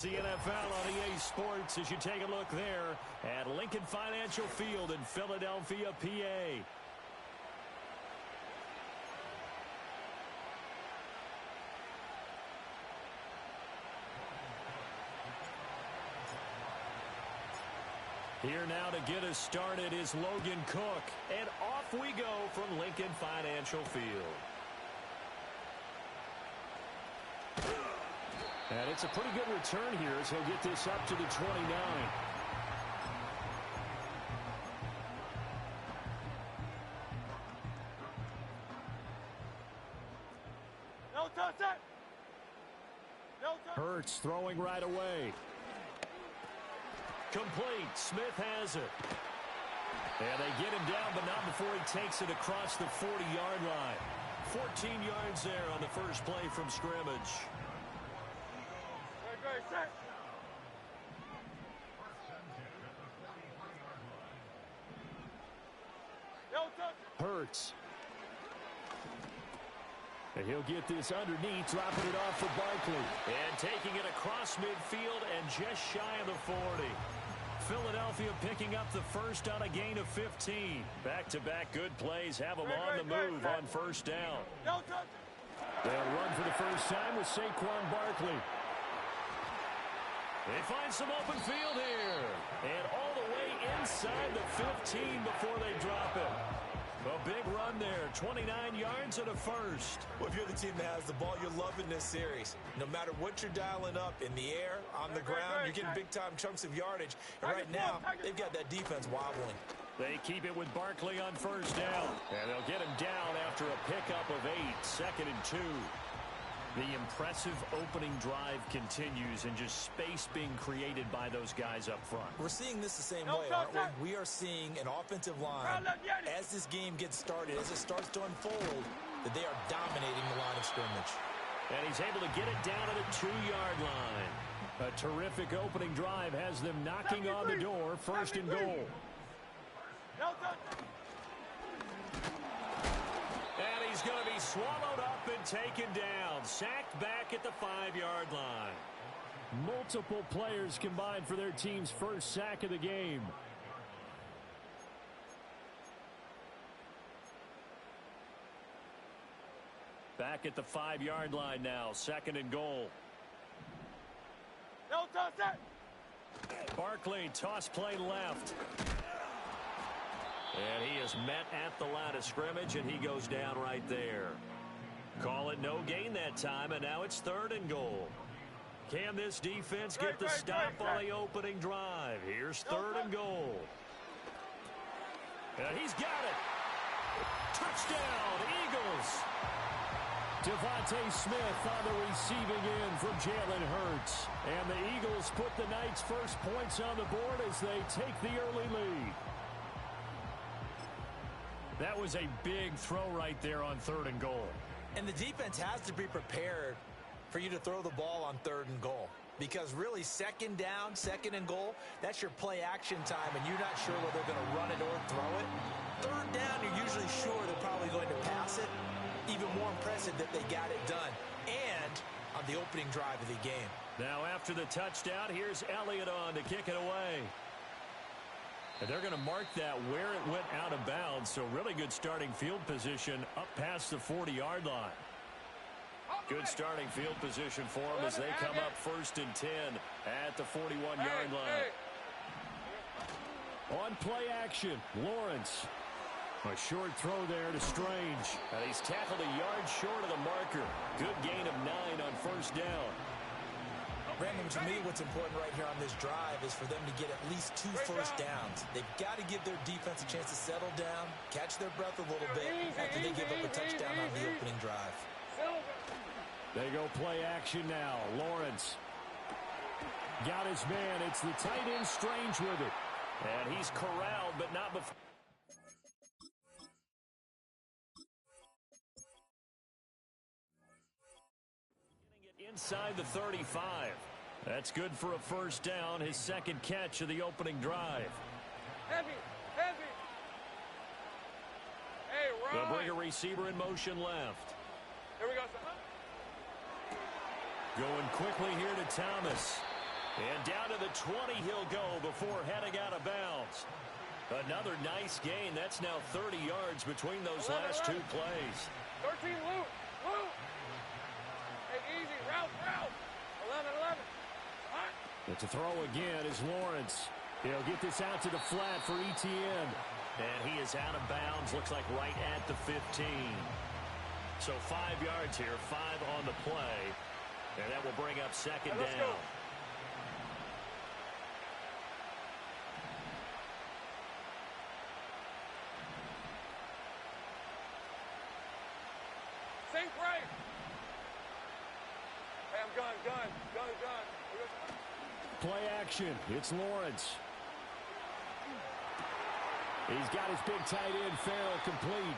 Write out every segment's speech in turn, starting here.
The NFL on EA Sports as you take a look there at Lincoln Financial Field in Philadelphia, PA. Here now to get us started is Logan Cook, and off we go from Lincoln Financial Field. And it's a pretty good return here as he'll get this up to the 29. No touch it. No touch. Hurts throwing right away. Complete. Smith has it. And they get him down, but not before he takes it across the 40-yard line. 14 yards there on the first play from scrimmage. Great, set. No touch. Hurts. And he'll get this underneath, dropping it off for Barkley. And taking it across midfield and just shy of the 40. Philadelphia picking up the first on a gain of 15. Back-to-back good plays have them on the move on first down. No touch. They'll run for the first time with Saquon Barkley. They find some open field here. And all the way inside the 15 before they drop it. A big run there, 29 yards and a first. Well, if you're the team that has the ball, you're loving this series. No matter what you're dialing up, in the air, on the ground, you're getting big-time chunks of yardage. And right now, they've got that defense wobbling. They keep it with Barkley on first down. And they'll get him down after a pickup of 8, 2nd and 2. The impressive opening drive continues and just space being created by those guys up front. We're seeing this the same way, aren't we? We are seeing an offensive line, as this game gets started, as it starts to unfold, that they are dominating the line of scrimmage. And he's able to get it down at the 2-yard line. A terrific opening drive has them knocking on the door, 1st and goal. And he's going to be swallowed up and taken down. Sacked back at the 5-yard line. Multiple players combined for their team's first sack of the game. Back at the 5-yard line now. 2nd and goal. No touch it. Barkley, toss play left. And he is met at the line of scrimmage, and he goes down right there. Call it no gain that time, and now it's 3rd and goal. Can this defense get the stop on the opening drive? Here's 3rd and goal. And he's got it. Touchdown, Eagles. Devontae Smith on the receiving end from Jalen Hurts. And the Eagles put the Knights' first points on the board as they take the early lead. That was a big throw right there on 3rd and goal. And the defense has to be prepared for you to throw the ball on 3rd and goal. Because really, 2nd down, 2nd and goal, that's your play action time, and you're not sure whether they're going to run it or throw it. 3rd down, you're usually sure they're probably going to pass it. Even more impressive that they got it done. And on the opening drive of the game. Now after the touchdown, here's Elliott on to kick it away. And they're going to mark that where it went out of bounds. So really good starting field position up past the 40-yard line. Good starting field position for them as they come up 1st and 10 at the 41-yard line. On play action, Lawrence. A short throw there to Strange. And he's tackled a yard short of the marker. Good gain of 9 on 1st down. Brandon, to me, what's important right here on this drive is for them to get at least 2 first downs. They've got to give their defense a chance to settle down, catch their breath a little bit after they give up a touchdown on the opening drive. They go play action now. Lawrence got his man. It's the tight end Strange with it. And he's corralled, but not before. Inside the 35. That's good for a first down, his 2nd catch of the opening drive. Heavy. Hey, Ron. They'll bring a receiver in motion left. Here we go, Going quickly here to Thomas. And down to the 20 he'll go before heading out of bounds. Another nice gain. That's now 30 yards between those last two plays. 13, Luke. Luke. Hey, easy. Route. 11. But to throw again is Lawrence. He'll get this out to the flat for Etienne. And he is out of bounds. Looks like right at the 15. So 5 yards here, 5 on the play. And that will bring up second let's down. go. Sink right. Hey, I'm gun. Play action. It's Lawrence. He's got his big tight end, Farrell, complete.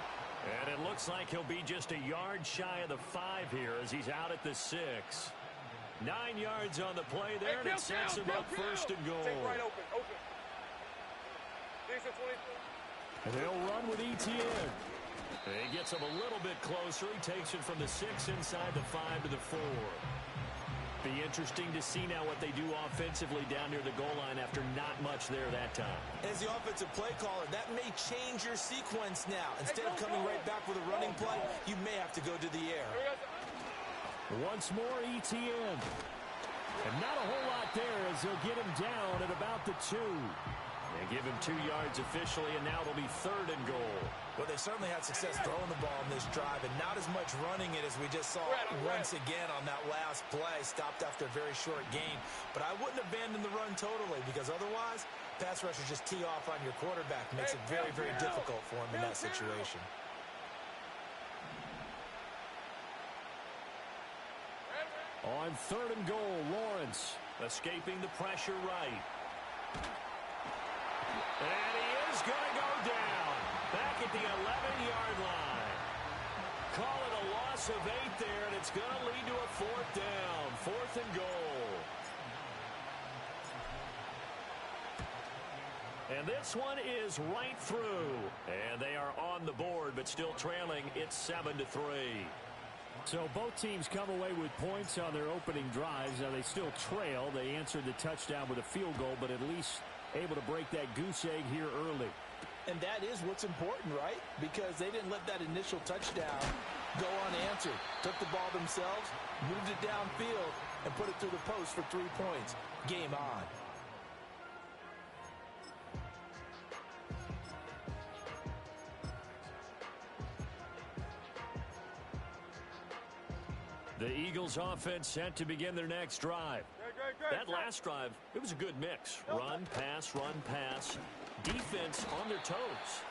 And it looks like he'll be just a yard shy of the 5 here as he's out at the 6. 9 yards on the play there, and it sets him up first and goal. Sink right open. Decent 23. And they'll run with Etienne. He gets him a little bit closer. He takes it from the 6 inside the 5 to the 4. Be interesting to see now what they do offensively down near the goal line after not much there that time. As the offensive play caller, that may change your sequence now. Instead of coming right back with a running play, you may have to go to the air. Once more, Etienne. And not a whole lot there as they'll get him down at about the 2. They give him 2 yards officially, and now it'll be 3rd and goal. Well, they certainly had success throwing the ball in this drive, and not as much running it as we just saw once again on that last play. Stopped after a very short gain. But I wouldn't abandon the run totally, because otherwise, pass rushers just tee off on your quarterback. Makes it very, very difficult for him in that situation. On 3rd and goal, Lawrence escaping the pressure right. And he is going to go down back at the 11-yard line. Call it a loss of 8 there, and it's going to lead to a 4th down. 4th and goal. And this one is right through. And they are on the board, but still trailing. It's 7-3. So both teams come away with points on their opening drives. Now they still trail. They answered the touchdown with a field goal, but at least able to break that goose egg here early. And that is what's important, right? Because they didn't let that initial touchdown go unanswered. Took the ball themselves, moved it downfield, and put it through the post for 3 points. Game on. The Eagles offense set to begin their next drive. That last drive, it was a good mix. Run, pass. Defense on their toes.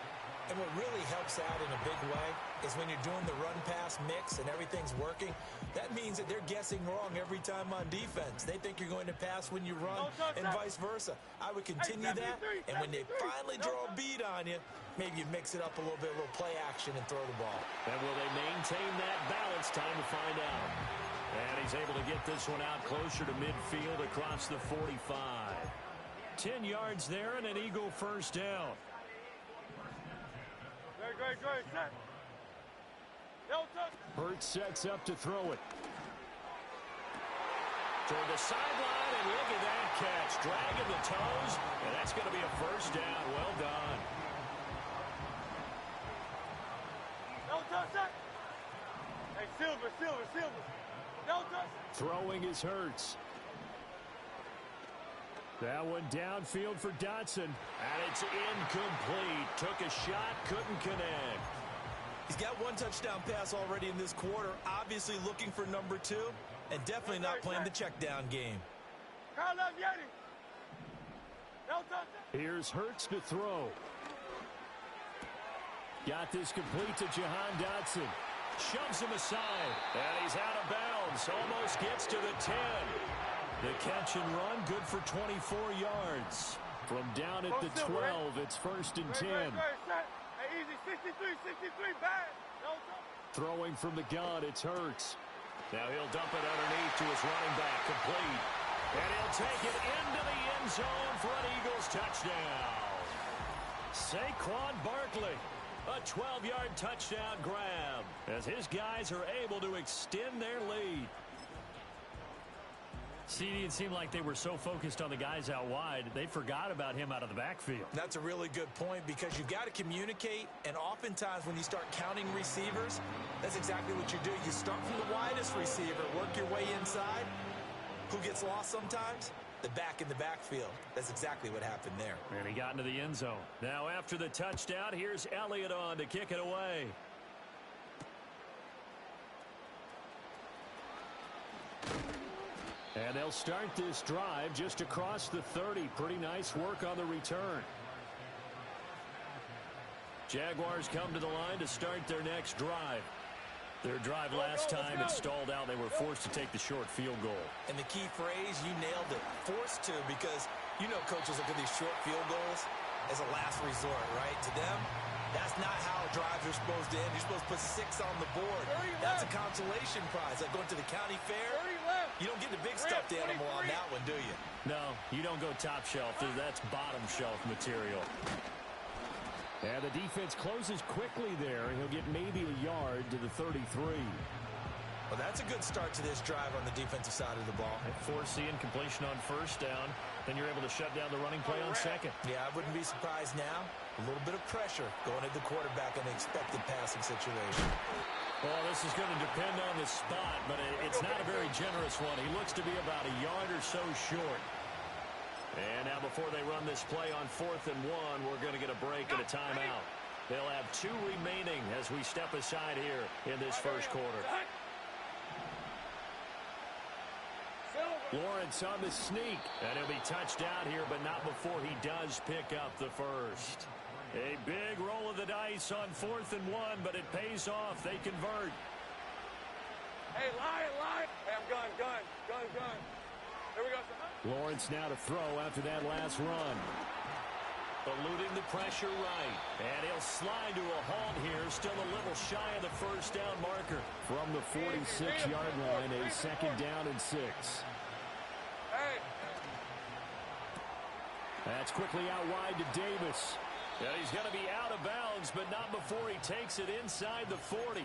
And what really helps out in a big way is when you're doing the run-pass mix and everything's working, that means that they're guessing wrong every time on defense. They think you're going to pass when you run and vice versa. I would continue that, and when they finally draw a beat on you, maybe you mix it up a little bit, a little play action and throw the ball. And will they maintain that balance? Time to find out. And he's able to get this one out closer to midfield across the 45. 10 yards there and an Eagle first down. Great. Set. Hurts sets up to throw it. Toward the sideline, and look at that catch. Dragging the toes, and that's going to be a first down. Well done. Hey, Silver. Throwing is Hurts. That one downfield for Dotson. And it's incomplete. Took a shot, couldn't connect. He's got 1 touchdown pass already in this quarter. Obviously looking for number 2. And definitely not playing the check down game. Here's Hurts to throw. Got this complete to Jahan Dotson. Shoves him aside. And he's out of bounds. Almost gets to the 10. The catch and run, good for 24 yards. From down at the 12, it's 1st and 10. Hey, easy. 63, back. Throwing from the gun, it's Hurts. Now he'll dump it underneath to his running back, complete. And he'll take it into the end zone for an Eagles touchdown. Saquon Barkley, a 12-yard touchdown grab, as his guys are able to extend their lead. CD, it seemed like they were so focused on the guys out wide, they forgot about him out of the backfield. That's a really good point because you've got to communicate, and oftentimes when you start counting receivers, that's exactly what you do. You start from the widest receiver, work your way inside. Who gets lost sometimes? The back in the backfield. That's exactly what happened there. And he got into the end zone. Now after the touchdown, here's Elliott on to kick it away. And they'll start this drive just across the 30. Pretty nice work on the return. Jaguars come to the line to start their next drive. Their drive last time, it stalled out. They were forced to take the short field goal. And the key phrase, you nailed it. Forced to, because you know coaches look at these short field goals as a last resort, right? To them, that's not how drives are supposed to end. You're supposed to put 6 on the board. That's a consolation prize, like going to the county fair. You don't get the big stuffed animal on that one, do you? No, you don't go top shelf. That's bottom shelf material. And the defense closes quickly there. He'll get maybe a yard to the 33. Well, that's a good start to this drive on the defensive side of the ball. Force the incompletion on first down. Then you're able to shut down the running play on second. Yeah, I wouldn't be surprised now. A little bit of pressure going at the quarterback in an expected passing situation. Well, this is going to depend on the spot, but it's not a very generous one. He looks to be about a yard or so short. And now before they run this play on 4th and 1, we're going to get a break and a timeout. They'll have 2 remaining as we step aside here in this first quarter. Lawrence on the sneak, and he'll be touched out here, but not before he does pick up the first. A big roll of the dice on 4th and 1, but it pays off. They convert. Hey, lie. Hey, I'm gun. There we go, son. Lawrence now to throw after that last run. Eluding the pressure right. And he'll slide to a halt here. Still a little shy of the first down marker. From the 46-yard line, a 2nd down and 6. Hey. That's quickly out wide to Davis. And he's going to be out of bounds, but not before he takes it inside the 40.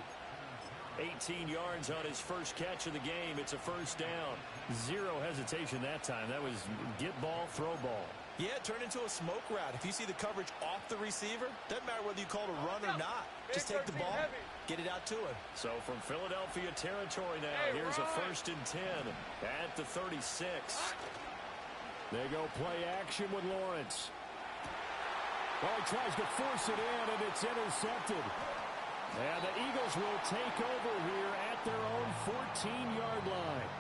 18 yards on his first catch of the game. It's a first down. 0 hesitation that time. That was get ball, throw ball. Yeah, turn into a smoke route. If you see the coverage off the receiver, doesn't matter whether you call it a run or not. Just take the ball, get it out to him. So from Philadelphia territory now, here's a 1st and 10 at the 36. They go play action with Lawrence. Well, he tries to force it in, and it's intercepted. And the Eagles will take over here at their own 14-yard line.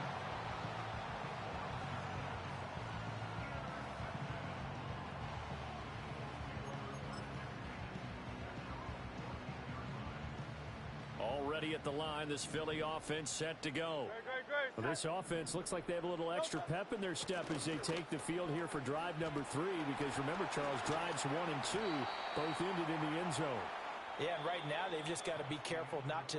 Already at the line, this Philly offense set to go. Well, this offense looks like they have a little extra pep in their step as they take the field here for drive number 3, because remember, Charles, drives 1 and 2 both ended in the end zone. Yeah, and right now they've just got to be careful not to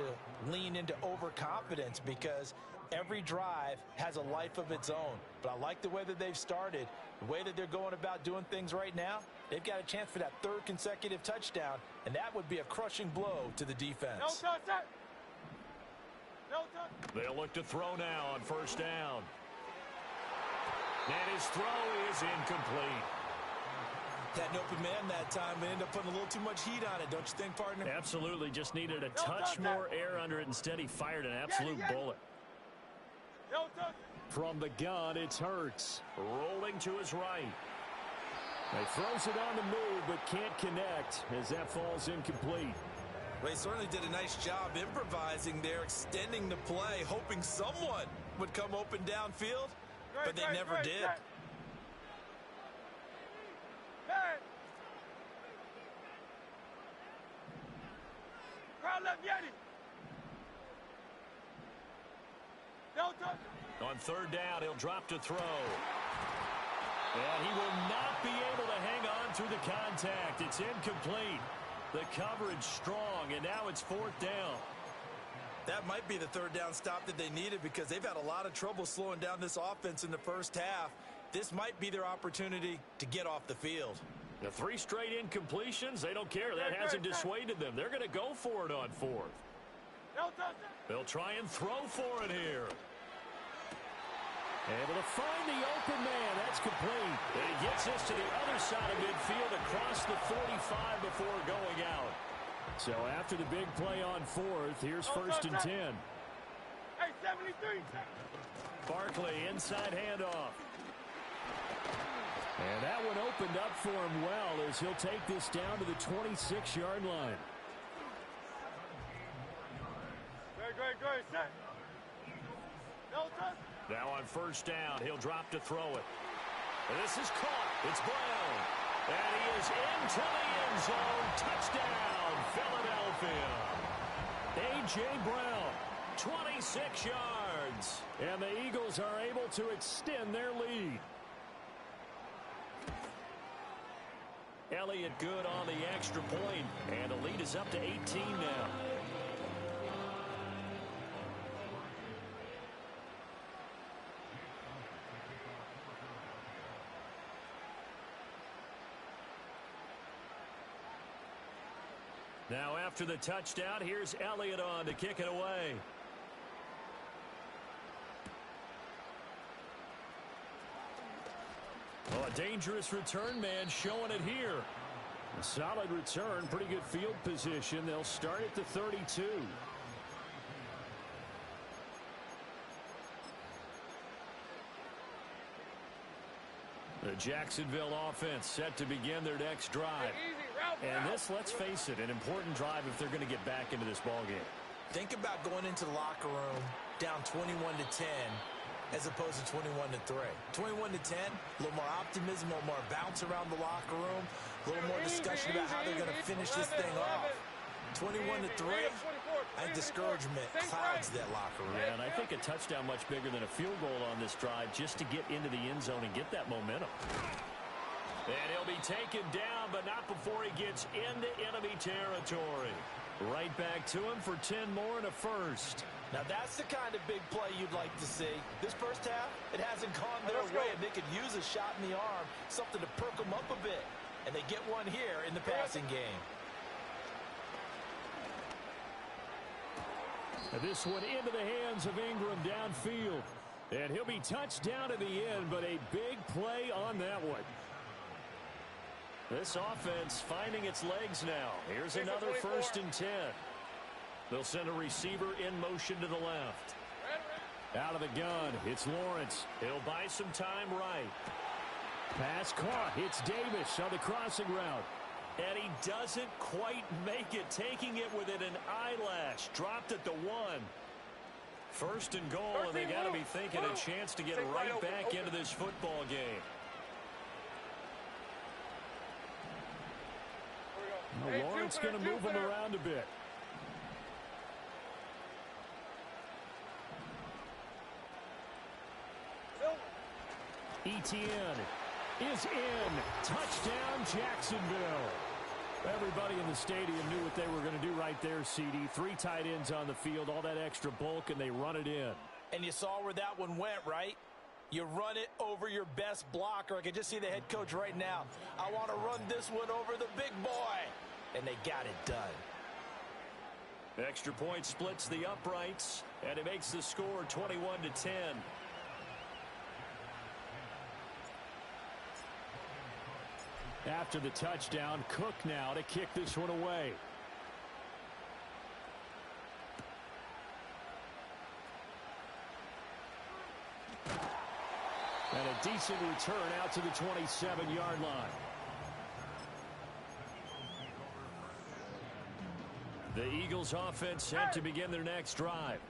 lean into overconfidence, because every drive has a life of its own. But I like the way that they've started, the way that they're going about doing things right now. They've got a chance for that 3rd consecutive touchdown, and that would be a crushing blow to the defense. No touch that. No touch. They'll look to throw now on first down. And his throw is incomplete. Had an open man that time, but ended up putting a little too much heat on it, don't you think, partner? Absolutely. Just needed a touch more air under it. Instead, he fired an absolute bullet. No touch. From the gun, it's Hurts. Rolling to his right. He throws it on the move, but can't connect as that falls incomplete. Well, he certainly did a nice job improvising there, extending the play, hoping someone would come open downfield, but they never did. Crowd left Yeti. No touch. On 3rd down, he'll drop to throw. And he will not be able to hang on through the contact. It's incomplete. The coverage strong, and now it's 4th down. That might be the 3rd down stop that they needed, because they've had a lot of trouble slowing down this offense in the first half. This might be their opportunity to get off the field. The 3 straight incompletions, they don't care. That hasn't dissuaded them. They're going to go for it on 4th. No touch. They'll try and throw for it here. Able to find the open man. That's complete. And he gets this to the other side of midfield across the 45 before going out. So after the big play on fourth, here's first and 10. Hey, 73. Barkley, inside handoff. And that one opened up for him well as he'll take this down to the 26-yard line. Great, set. Now on first down, he'll drop to throw it. And this is caught. It's Brown. And he is into the end zone. Touchdown, Philadelphia. A.J. Brown, 26 yards. And the Eagles are able to extend their lead. Elliott good on the extra point, and the lead is up to 18 now. Now after the touchdown, here's Elliott on to kick it away. Oh, a dangerous return man showing it here. A solid return, pretty good field position. They'll start at the 32. The Jacksonville offense set to begin their next drive. And this, let's face it, an important drive if they're going to get back into this ballgame. Think about going into the locker room down 21-10 as opposed to 21-3. 21-10, a little more optimism, a little more bounce around the locker room, a little more discussion about how they're going to finish this thing off. 21-3, I think discouragement clouds that locker room. Yeah, and I think a touchdown much bigger than a field goal on this drive just to get into the end zone and get that momentum. And he'll be taken down, but not before he gets into enemy territory. Right back to him for 10 more and a first. Now that's the kind of big play you'd like to see. This first half, it hasn't gone their way, and they could use a shot in the arm, something to perk them up a bit. And they get one here in the passing game. And this one into the hands of Ingram downfield. And he'll be touched down in the end, but a big play on that one. This offense finding its legs now. Here's another first and 10. They'll send a receiver in motion to the left. Out of the gun, it's Lawrence. He'll buy some time right. Pass caught. It's Davis on the crossing route. And he doesn't quite make it, taking it within an eyelash. Dropped at the 1. First and goal, and they got to be thinking a chance to get right back into this football game. Now Lawrence going to move him around a bit. Etienne is in. Touchdown, Jacksonville. Everybody in the stadium knew what they were going to do right there, CD. 3 tight ends on the field, all that extra bulk, and they run it in. And you saw where that one went, right? You run it over your best blocker. I can just see the head coach right now. I want to run this one over the big boy. And they got it done. Extra point splits the uprights, and it makes the score 21-10. After the touchdown, Cook now to kick this one away. And a decent return out to the 27-yard line. The Eagles offense set to begin their next drive.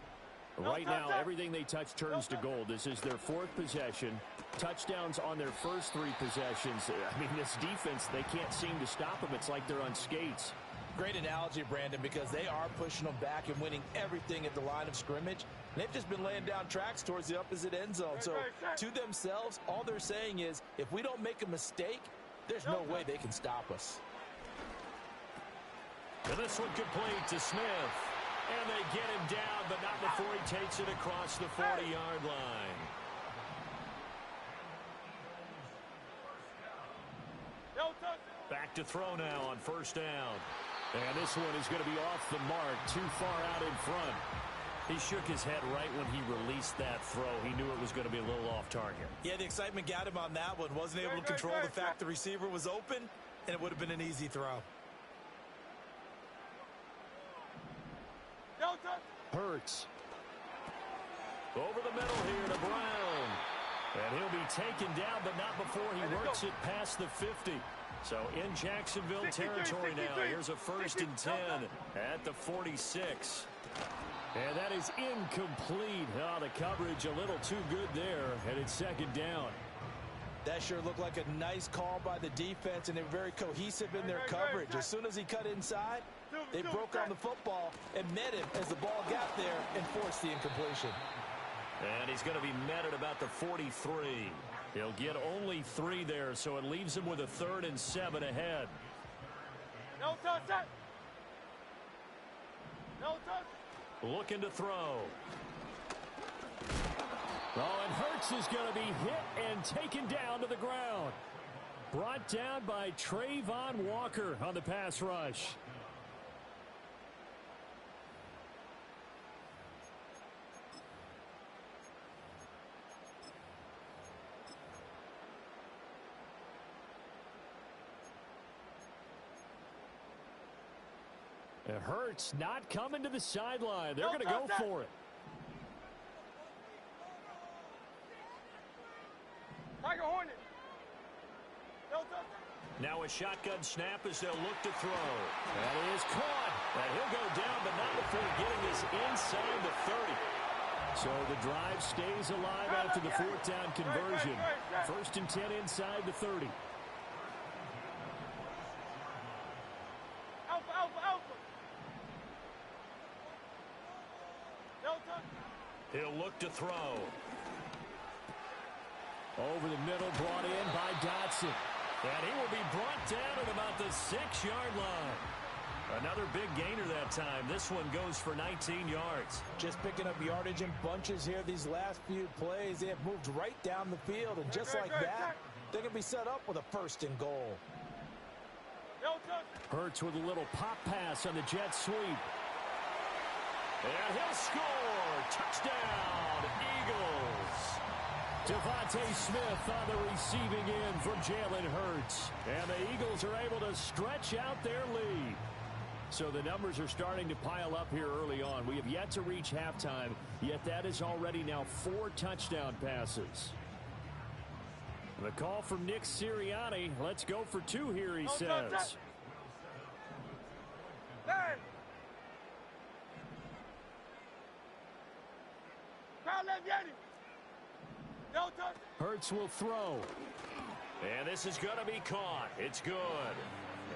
Right now, everything they touch turns to gold. This is their 4th possession. Touchdowns on their first 3 possessions. I mean, this defense, they can't seem to stop them. It's like they're on skates. Great analogy, Brandon, because they are pushing them back and winning everything at the line of scrimmage. They've just been laying down tracks towards the opposite end zone. So to themselves, all they're saying is, if we don't make a mistake, there's no way they can stop us. And this one complete to Smith. And they get him down, but not before he takes it across the 40-yard line. Back to throw now on first down. And this one is going to be off the mark, too far out in front. He shook his head right when he released that throw. He knew it was going to be a little off target. Yeah, the excitement got him on that one. Wasn't able to control the fact the receiver was open, and it would have been an easy throw. Hurts. Over the middle here to Brown. And he'll be taken down, but not before he works it past the 50. So in Jacksonville territory now. Here's a 1st and 10 at the 46. And that is incomplete. Oh, the coverage a little too good there, and it's 2nd down. That sure looked like a nice call by the defense, and they were very cohesive in their coverage. As soon as he cut inside, they broke on the football and met him as the ball got there and forced the incompletion. And he's going to be met at about the 43. He'll get only 3 there, so it leaves him with a 3rd and 7 ahead. No touch. No touch. Looking to throw. Oh, and Hurts is going to be hit and taken down to the ground. Brought down by Trayvon Walker on the pass rush. It hurts not coming to the sideline. They're going to go for it. Tiger Hornet. Now a shotgun snap as they'll look to throw. That is caught. And he'll go down, but not before getting this inside the 30. So the drive stays alive after the 4th down conversion. 1st and 10 inside the 30. He'll look to throw. Over the middle, brought in by Dotson. And he will be brought down at about the 6-yard line. Another big gainer that time. This one goes for 19 yards. Just picking up yardage in bunches here these last few plays. They have moved right down the field, and just like that, they're going to be set up with a 1st and goal. Hurts with a little pop pass on the jet sweep. And he'll score. Touchdown, Eagles. Devontae Smith on the receiving end for Jalen Hurts. And the Eagles are able to stretch out their lead. So the numbers are starting to pile up here early on. We have yet to reach halftime, yet that is already now 4 touchdown passes. The call from Nick Sirianni. Let's go for 2 here, he says. Hurts will throw. And this is going to be caught. It's good.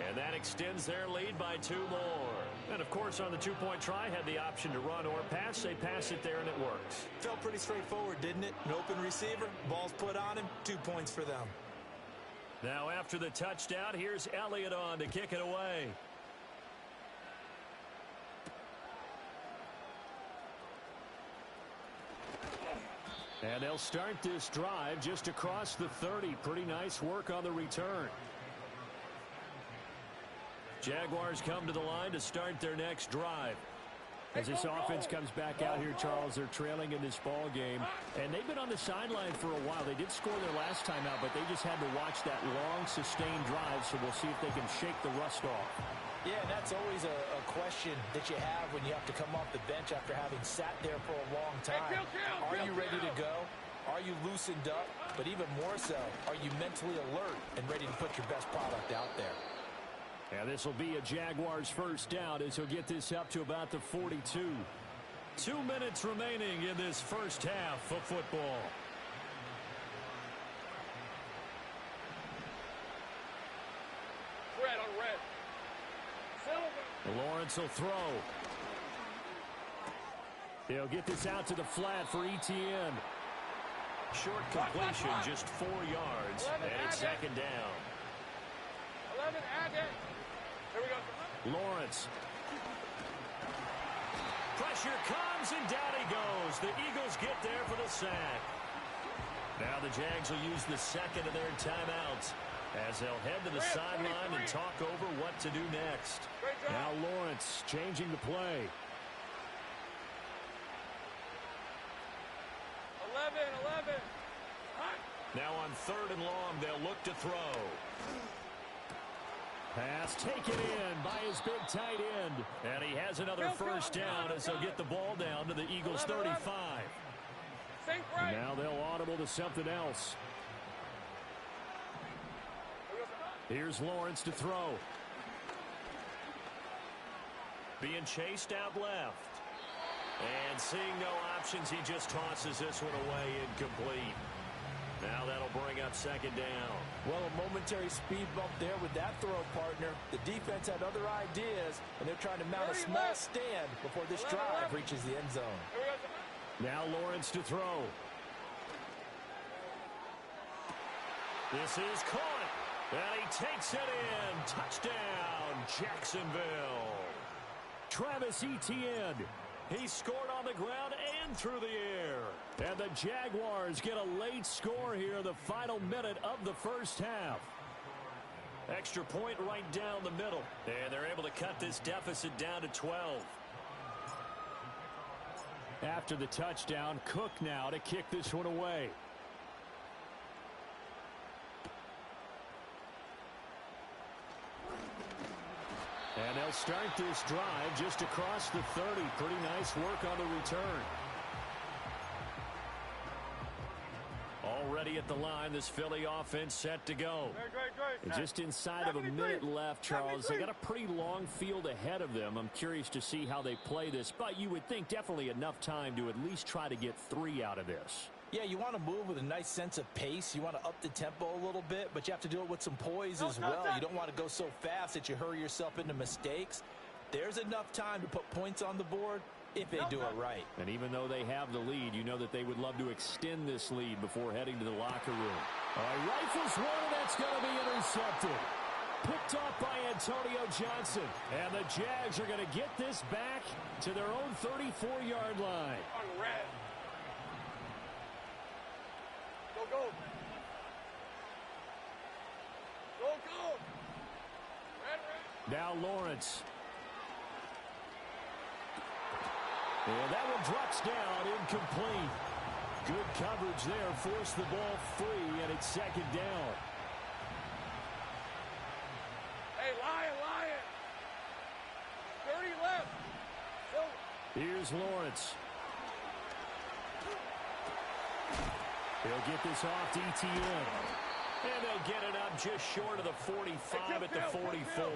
And that extends their lead by 2 more. And, of course, on the 2-point try, had the option to run or pass. They pass it there, and it works. Felt pretty straightforward, didn't it? An open receiver, ball's put on him, 2 points for them. Now, after the touchdown, here's Elliott on to kick it away. And they'll start this drive just across the 30. Pretty nice work on the return. Jaguars come to the line to start their next drive. As this offense comes back out here, Charles, they're trailing in this ball game. And they've been on the sideline for a while. They did score their last time out, but they just had to watch that long, sustained drive, so we'll see if they can shake the rust off. Yeah, and that's always a question that you have when you have to come off the bench after having sat there for a long time. Are you ready to go? Are you loosened up? But even more so, are you mentally alert and ready to put your best product out there? And this will be a Jaguars 1st down as he'll get this up to about the 42. 2 minutes remaining in this first half of football. Red on red. Lawrence will throw. He'll get this out to the flat for Etienne. Short completion, just 4 yards, and it's 2nd down. 11, add it. Here we go. Lawrence. Pressure comes, and down he goes. The Eagles get there for the sack. Now the Jags will use the 2nd of their timeouts as they'll head to the sideline and talk over what to do next. Now Lawrence changing the play. third and long, they'll look to throw. Pass taken in by his big tight end. And he has another first down as they'll get the ball down to the Eagles' 35. And now they'll audible to something else. Here's Lawrence to throw. Being chased out left. And seeing no options, he just tosses this one away incomplete. Now that'll bring up second down. Well, a momentary speed bump there with that throw, partner. The defense had other ideas, and they're trying to mount a small stand before this drive reaches the end zone. Now Lawrence to throw. This is caught. And he takes it in. Touchdown, Jacksonville. Travis Etienne. He scored on the ground and through the air. And the Jaguars get a late score here in the final minute of the first half. Extra point right down the middle. And they're able to cut this deficit down to 12. After the touchdown, Cook now to kick this one away. And they'll start this drive just across the 30. Pretty nice work on the return. Already at the line, this Philly offense set to go. And just inside of a minute left, Charles. They got a pretty long field ahead of them. I'm curious to see how they play this, but you would think definitely enough time to at least try to get 3 out of this. Yeah, you want to move with a nice sense of pace. You want to up the tempo a little bit, but you have to do it with some poise as well. You don't want to go so fast that you hurry yourself into mistakes. There's enough time to put points on the board if they do it right. And even though they have the lead, you know that they would love to extend this lead before heading to the locker room. Rifles one, and that's going to be intercepted. Picked off by Antonio Johnson. And the Jags are going to get this back to their own 34-yard line. On red. Go. Go. Red. Now Lawrence. And that one drops down, incomplete. Good coverage there, forced the ball free, and it's second down. Hey, Lion. 30 left. Here's Lawrence. He'll get this off to Etienne. And they'll get it up just short of the 45 at the 44.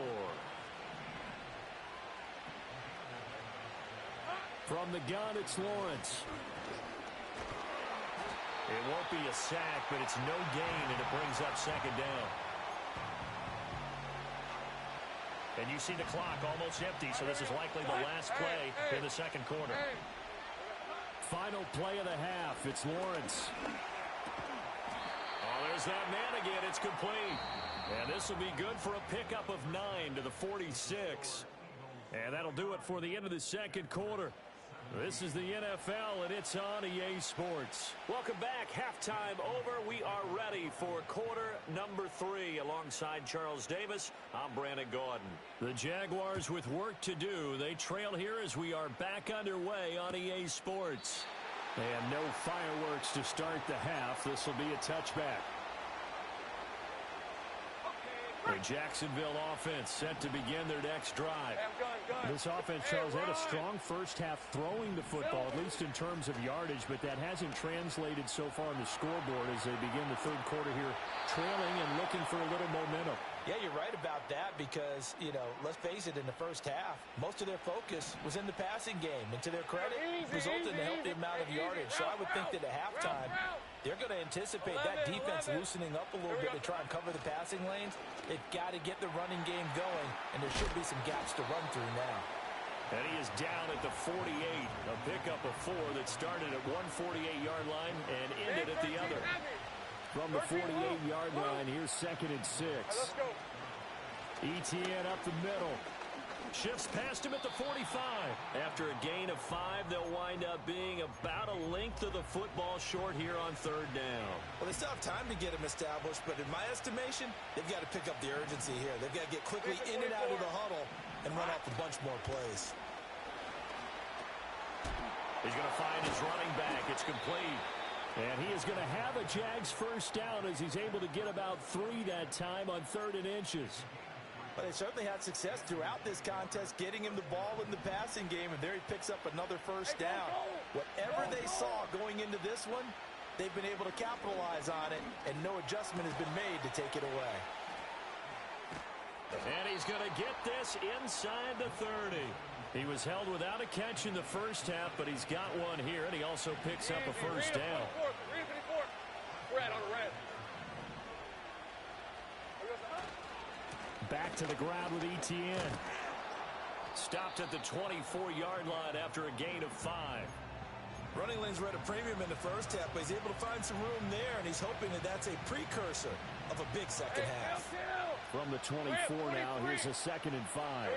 From the gun, it's Lawrence. It won't be a sack, but it's no gain, and it brings up second down. And you see the clock almost empty, so this is likely the last play in the second quarter. Final play of the half. It's Lawrence. Oh, there's that man again. It's complete. And this will be good for a pickup of 9 to the 46. And that'll do it for the end of the second quarter. This is the NFL, and it's on EA Sports. Welcome back. Halftime over. We are ready for quarter number 3. Alongside Charles Davis, I'm Brandon Gaudin. The Jaguars with work to do. They trail here as we are back underway on EA Sports. And no fireworks to start the half. This will be a touchback. The Jacksonville offense set to begin their next drive. This offense, Charles, had a strong first half throwing the football, at least in terms of yardage, but that hasn't translated so far on the scoreboard as they begin the third quarter here, trailing and looking for a little momentum. Yeah, you're right about that because, let's face it, in the first half, most of their focus was in the passing game. And to their credit, resulted in a healthy amount of yardage. So I would think that at halftime, they're going to anticipate that defense loosening up a little bit to try and cover the passing lanes. They've got to get the running game going, and there should be some gaps to run through now. And he is down at the 48, a pickup of 4 that started at one 48-yard line and ended at the other. From the 48-yard line, here's 2nd and 6. Let's go. Etienne up the middle. Shifts past him at the 45. After a gain of 5, they'll wind up being about a length of the football short here on third down. Well, they still have time to get him established, but in my estimation, they've got to pick up the urgency here. They've got to get quickly in and out of the huddle and run off a bunch more plays. He's going to find his running back. It's complete. And he is going to have a Jags first down as he's able to get about 3 that time on 3rd and inches. But they certainly had success throughout this contest, getting him the ball in the passing game, and there he picks up another first down. Whatever they saw going into this one, they've been able to capitalize on it, and no adjustment has been made to take it away. And he's going to get this inside the 30. He was held without a catch in the first half, but he's got one here, and he also picks up a first down. Red on the red. Back to the ground with Etienne. Stopped at the 24-yard line after a gain of 5. Running lanes were at a premium in the first half, but he's able to find some room there, and he's hoping that that's a precursor of a big second half. From the 24 now, here's a 2nd and 5.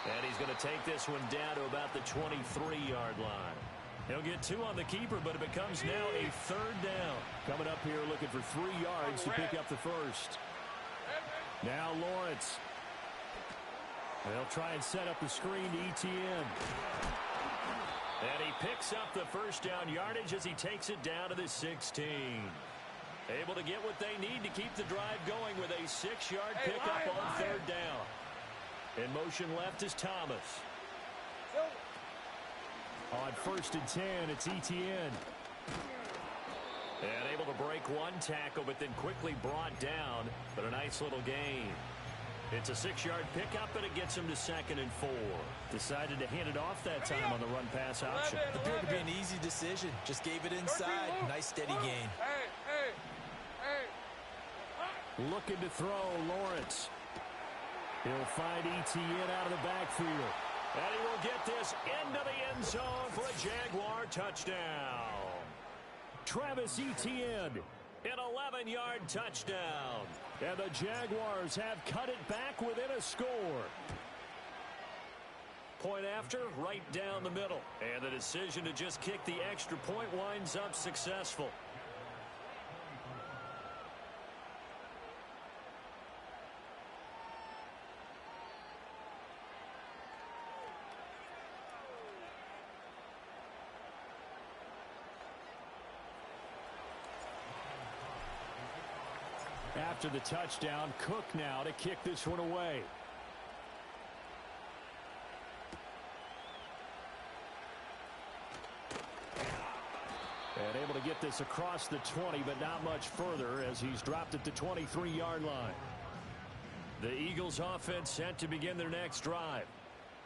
And he's going to take this one down to about the 23-yard line. He'll get 2 on the keeper, but it becomes now a 3rd down. Coming up here looking for 3 yards to pick up the first. Now Lawrence. They'll try and set up the screen to Etienne. And he picks up the first down yardage as he takes it down to the 16. Able to get what they need to keep the drive going with a 6-yard pickup on 3rd down. In motion left is Thomas. On 1st and 10, it's Etienne. And able to break one tackle, but then quickly brought down. But a nice little gain. It's a 6-yard pickup, and it gets him to 2nd and 4. Decided to hand it off that time on the run-pass option. Appeared to be an easy decision. Just gave it inside. Nice, steady gain. Looking to throw, Lawrence. He'll find Etienne out of the backfield. And he will get this into the end zone for a Jaguar touchdown. Travis Etienne, an 11-yard touchdown. And the Jaguars have cut it back within a score. Point after, right down the middle. And the decision to just kick the extra point winds up successful. After the touchdown, Cook now to kick this one away. And able to get this across the 20, but not much further as he's dropped at the 23-yard line. The Eagles offense set to begin their next drive.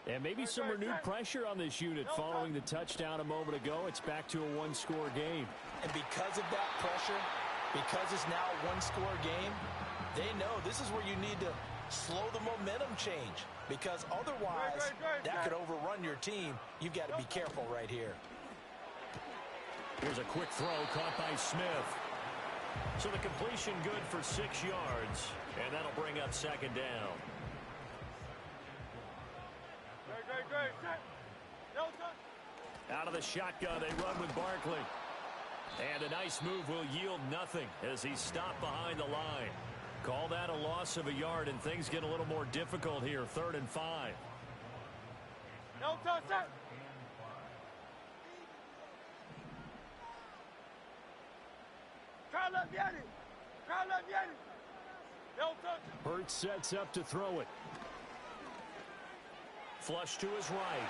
And maybe some renewed pressure on this unit following the touchdown a moment ago. It's back to a one-score game. And because of that pressure, because it's now a one-score game, they know this is where you need to slow the momentum change. Because otherwise, that could overrun your team. You've got to be careful right here. Here's a quick throw caught by Smith. So the completion good for 6 yards. And that'll bring up 2nd down. Out of the shotgun, they run with Barkley. And a nice move will yield nothing as he's stopped behind the line. Call that a loss of a yard, and things get a little more difficult here. 3rd and 5. No touch that. Hurts sets up to throw it. Flush to his right.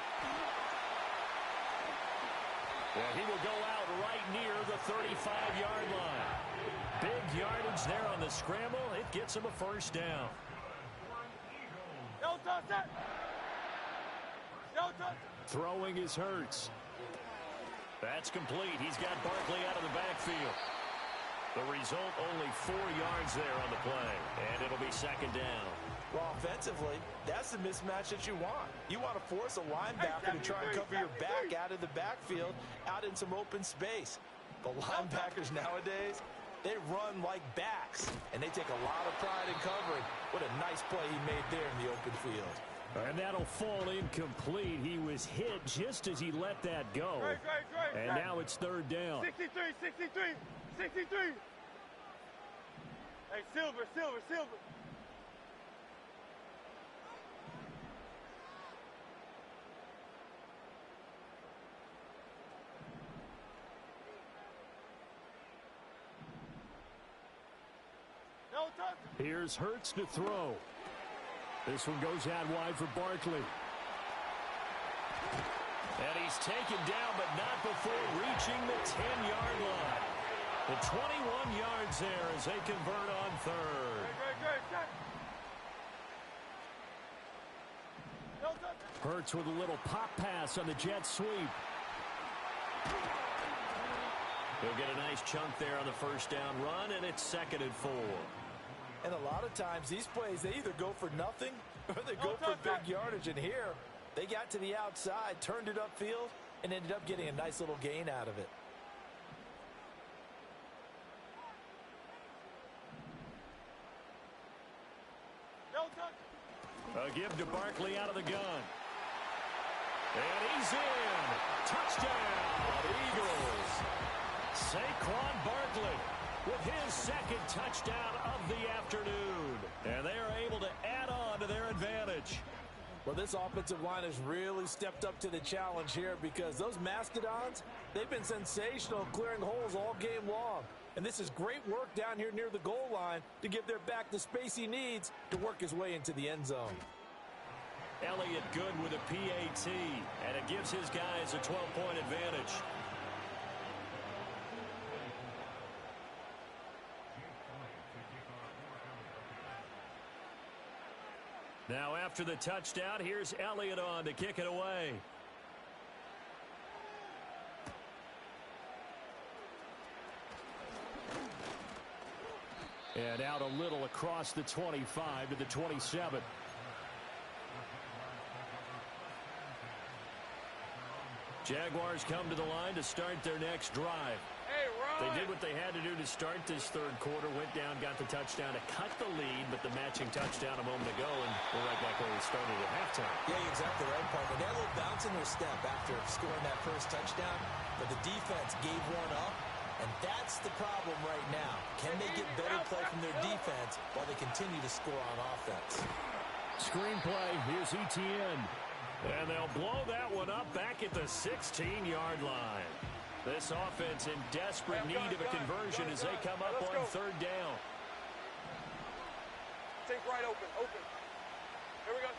And he will go out right near the 35-yard line. Big yardage there on the scramble. It gets him a first down. No touch that. No touch. Throwing is Hurts. That's complete. He's got Barkley out of the backfield. The result, only 4 yards there on the play. And it'll be 2nd down. Well, offensively, that's the mismatch that you want. You want to force a linebacker to try and cover your back out of the backfield, out in some open space. The linebackers nowadays, they run like backs, and they take a lot of pride in covering. What a nice play he made there in the open field. And that'll fall incomplete. He was hit just as he let that go. And now it's 3rd down. 63. Hey, Silver. Here's Hurts to throw. This one goes out wide for Barkley. And he's taken down, but not before reaching the 10-yard line. The 21 yards there as they convert on third. Hurts with a little pop pass on the jet sweep. He'll get a nice chunk there on the first down run, and it's 2nd and 4. And a lot of times these plays, they either go for nothing or they go for big yardage. And here, they got to the outside, turned it upfield, and ended up getting a nice little gain out of it. A give to Barkley out of the gun. And he's in. Touchdown, Eagles. Saquon Barkley with his 2nd touchdown of the afternoon. And they are able to add on to their advantage. Well, this offensive line has really stepped up to the challenge here because those Mastodons, they've been sensational clearing holes all game long. And this is great work down here near the goal line to give their back the space he needs to work his way into the end zone. Elliott good with a PAT, and it gives his guys a 12-point advantage. Now after the touchdown, here's Elliott on to kick it away. And out a little across the 25 to the 27. Jaguars come to the line to start their next drive. Hey, They did what they had to do to start this third quarter, went down, got the touchdown to cut the lead, but the matching touchdown a moment ago, and we're right back where we started at halftime. Yeah, you're exactly right, partner. They had a little bounce in their step after scoring that first touchdown, but the defense gave one up, and that's the problem right now. Can they get better play from their defense while they continue to score on offense? Screenplay, here's Etienne. And they'll blow that one up back at the 16-yard line. This offense in desperate need of a conversion as they come up on third down. Take right open. Here we go.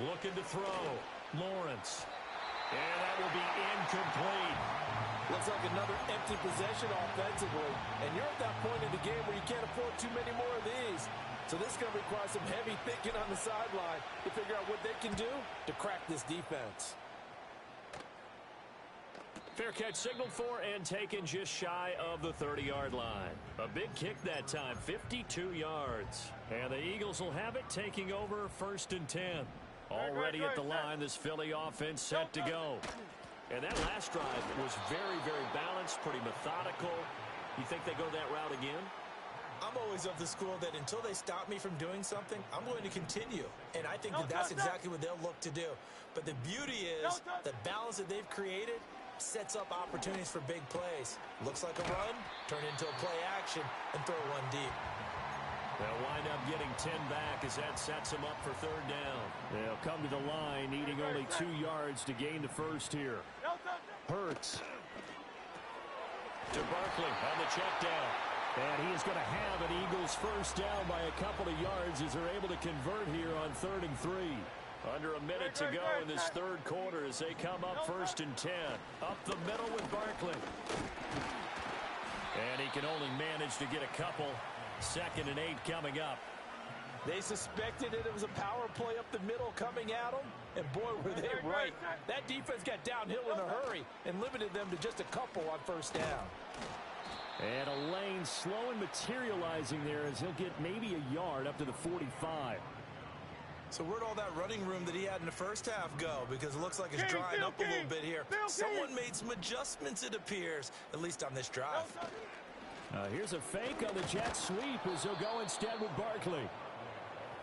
Looking to throw. Lawrence. And that will be incomplete. Looks like another empty possession offensively. And you're at that point in the game where you can't afford too many more of these. So this is going to require some heavy thinking on the sideline to figure out what they can do to crack this defense. Fair catch signaled for and taken just shy of the 30-yard line. A big kick that time, 52 yards. And the Eagles will have it, taking over 1st and 10. Already at the line, this Philly offense set to go. And that last drive was very, very balanced, pretty methodical. You think they go that route again? I'm always of the school that until they stop me from doing something, I'm going to continue. And I think that that's exactly what they'll look to do. But the beauty is the balance that they've created sets up opportunities for big plays. Looks like a run, turn into a play action, and throw one deep. They'll wind up getting 10 back as that sets them up for third down. They'll come to the line, needing only 2 yards to gain the first here. Hurts. To Barkley on the check down. And he is going to have an Eagles first down by a couple of yards as they're able to convert here on 3rd and 3. Under a minute to go in this third quarter as they come up 1st and 10. Up the middle with Barkley. And he can only manage to get a couple. 2nd and 8 coming up. They suspected it was a power play up the middle coming at them, and boy, were they right. That defense got downhill in a hurry and limited them to just a couple on first down. And a lane slow and materializing there as he'll get maybe a yard up to the 45. So where'd all that running room that he had in the first half go? Because it looks like it's drying up a little bit here. Someone made some adjustments, it appears, at least on this drive. Here's a fake on the jet sweep as he'll go instead with Barkley.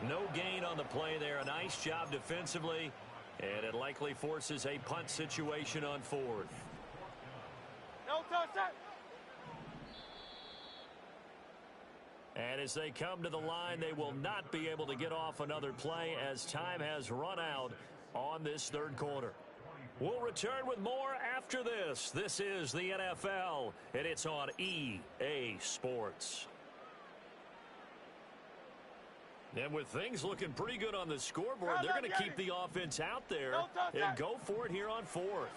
No gain on the play there. A nice job defensively. And it likely forces a punt situation on 4th. No touch that. And as they come to the line, they will not be able to get off another play as time has run out on this third quarter. We'll return with more after this. This is the NFL, and it's on EA Sports. And with things looking pretty good on the scoreboard, they're going to keep the offense out there and go for it here on fourth.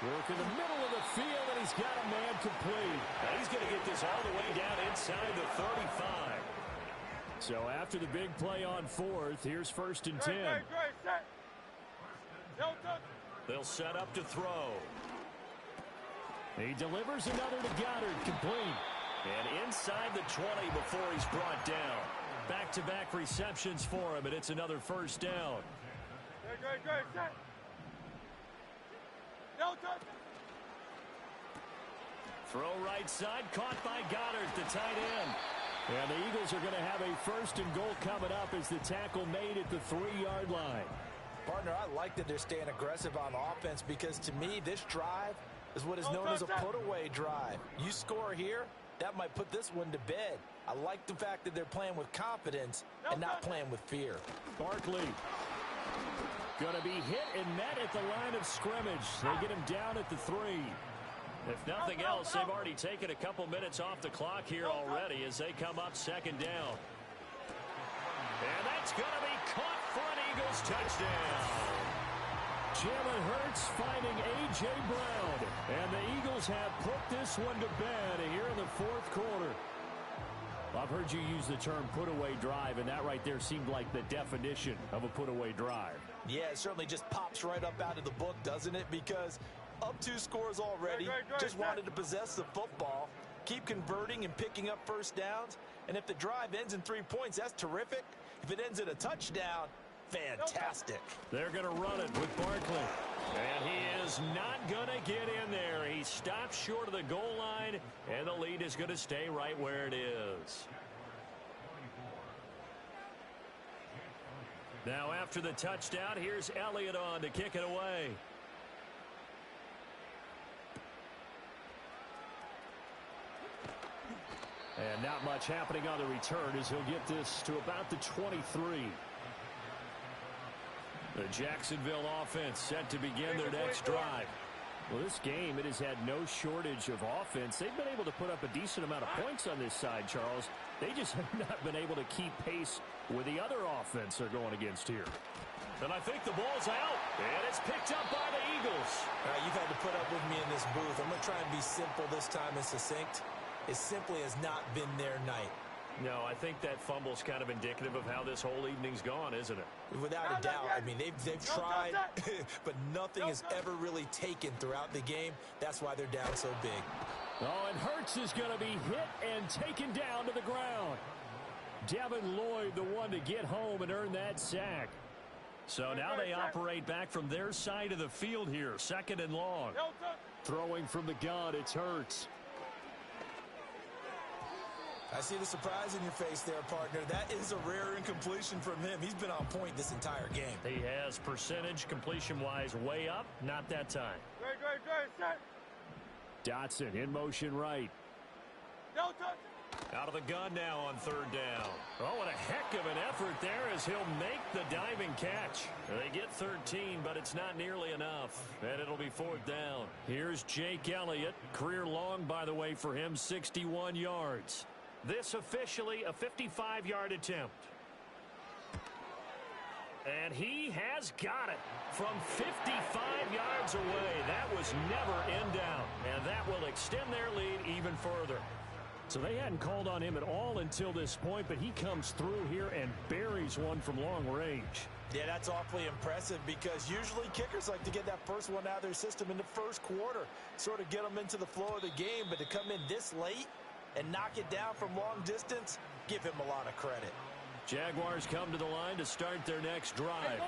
Work in the middle of the field, and he's got a man complete. Now he's going to get this all the way down inside the 35. So after the big play on fourth, here's first and 10. They'll set up to throw. He delivers another to Goddard, complete. And inside the 20 before he's brought down. Back-to-back receptions for him, and it's another first down. Throw right side, caught by Goddard, the tight end. And the Eagles are going to have a first and goal coming up as the tackle made at the 3-yard line. Partner, I like that they're staying aggressive on offense because to me, this drive is what is known as a put-away drive. You score here, that might put this one to bed. I like the fact that they're playing with confidence and not playing with fear. Barkley going to be hit and met at the line of scrimmage. They get him down at the 3. If nothing else, they've already taken a couple minutes off the clock here already as they come up second down. And that's going to be caught for an Eagles touchdown. Jalen Hurts finding A.J. Brown. And the Eagles have put this one to bed here in the fourth quarter. I've heard you use the term put-away drive, and that right there seemed like the definition of a put-away drive. Yeah, it certainly just pops right up out of the book, doesn't it? Because up 2 scores already, just wanted to possess the football, keep converting and picking up first downs. And if the drive ends in 3 points, that's terrific. If it ends in a touchdown, fantastic. They're going to run it with Barkley. And he is not going to get in there. He stops short of the goal line, and the lead is going to stay right where it is. Now after the touchdown, here's Elliott on to kick it away. And not much happening on the return as he'll get this to about the 23. The Jacksonville offense set to begin their next drive. Well, this game, it has had no shortage of offense. They've been able to put up a decent amount of points on this side, Charles. They just have not been able to keep pace with the other offense they're going against here. And I think the ball's out, and it's picked up by the Eagles. All right, you've had to put up with me in this booth. I'm going to try and be simple this time and succinct. It simply has not been their night. No, I think that fumble's kind of indicative of how this whole evening's gone, isn't it? Without a doubt. I mean, they've tried, but nothing has ever really taken throughout the game. That's why they're down so big. Oh, and Hurts is going to be hit and taken down to the ground. Devin Lloyd, the one to get home and earn that sack. So now they operate back from their side of the field here, second and long. Throwing from the gun, it's Hurts. I see the surprise in your face there, partner. That is a rare incompletion from him. He's been on point this entire game. He has percentage completion-wise way up. Not that time. Dotson in motion right. Out of the gun now on third down. Oh, what a heck of an effort there as he'll make the diving catch. They get 13, but it's not nearly enough. And it'll be fourth down. Here's Jake Elliott. Career long, by the way, for him, 61 yards. This officially a 55-yard attempt. And he has got it from 55 yards away. That was never in doubt. And that will extend their lead even further. So they hadn't called on him at all until this point, but he comes through here and buries one from long range. Yeah, that's awfully impressive because usually kickers like to get that first one out of their system in the first quarter, sort of get them into the flow of the game, but to come in this late and knock it down from long distance, give him a lot of credit. Jaguars come to the line to start their next drive.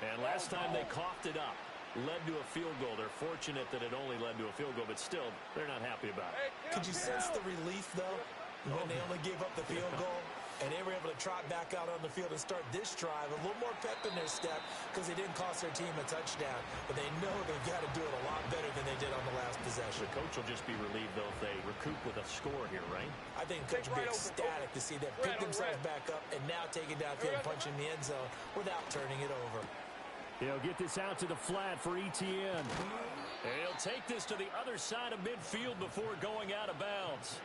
And last time they coughed it up, led to a field goal. They're fortunate that it only led to a field goal, but still, they're not happy about it. Could you sense the relief, though, when they only gave up the field goal? And they were able to trot back out on the field and start this drive. A little more pep in their step because they didn't cost their team a touchdown. But they know they've got to do it a lot better than they did on the last possession. The coach will just be relieved, though, if they recoup with a score here, right? I think Coach will be ecstatic to see them pick themselves back up and now take it downfield and punch in the end zone without turning it over. He'll get this out to the flat for ETN. And he'll take this to the other side of midfield before going out of bounds.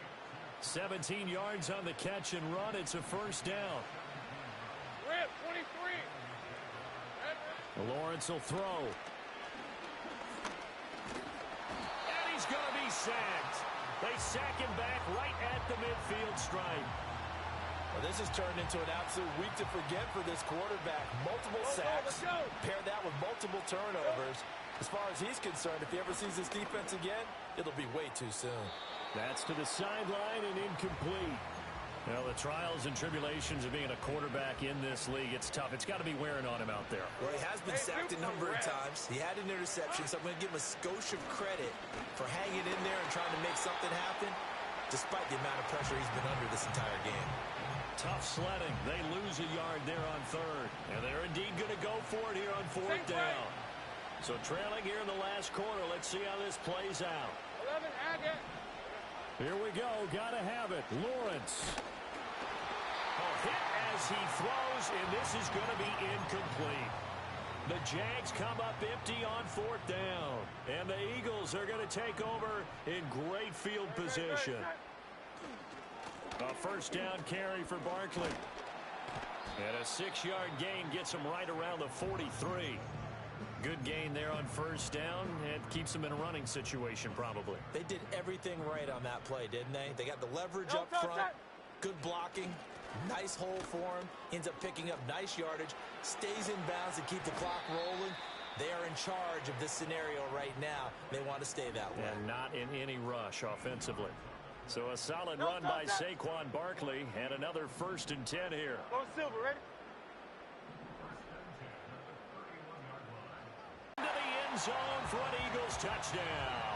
17 yards on the catch and run. It's a first down. Rip, 23. Lawrence will throw. And he's going to be sacked. They sack him back right at the midfield stripe. Well, this has turned into an absolute week to forget for this quarterback. Multiple sacks, pair that with multiple turnovers. As far as he's concerned, if he ever sees this defense again, it'll be way too soon. That's to the sideline and incomplete. Well, the trials and tribulations of being a quarterback in this league, it's tough. It's got to be wearing on him out there. Well, he has been sacked a number of times. He had an interception, so I'm going to give him a skosh of credit for hanging in there and trying to make something happen, despite the amount of pressure he's been under this entire game. Tough sledding. They lose a yard there on third. And they're indeed going to go for it here on fourth down. So trailing here in the last quarter. Let's see how this plays out. 11, Haggett. Here we go. Got to have it. Lawrence. A hit as he throws, and this is going to be incomplete. The Jags come up empty on fourth down. And the Eagles are going to take over in great field position. A first down carry for Barkley. And a 6-yard gain gets him right around the 43. Good gain there on first down, and keeps them in a running situation probably. They did everything right on that play, didn't they? They got the leverage up front, good blocking, nice hole for him, ends up picking up nice yardage, stays in bounds to keep the clock rolling. They are in charge of this scenario right now. They want to stay that way. And not in any rush offensively. So a solid run by Saquon Barkley, and another 1st and 10 here. Go Silver, ready? Into the end zone for an Eagles touchdown.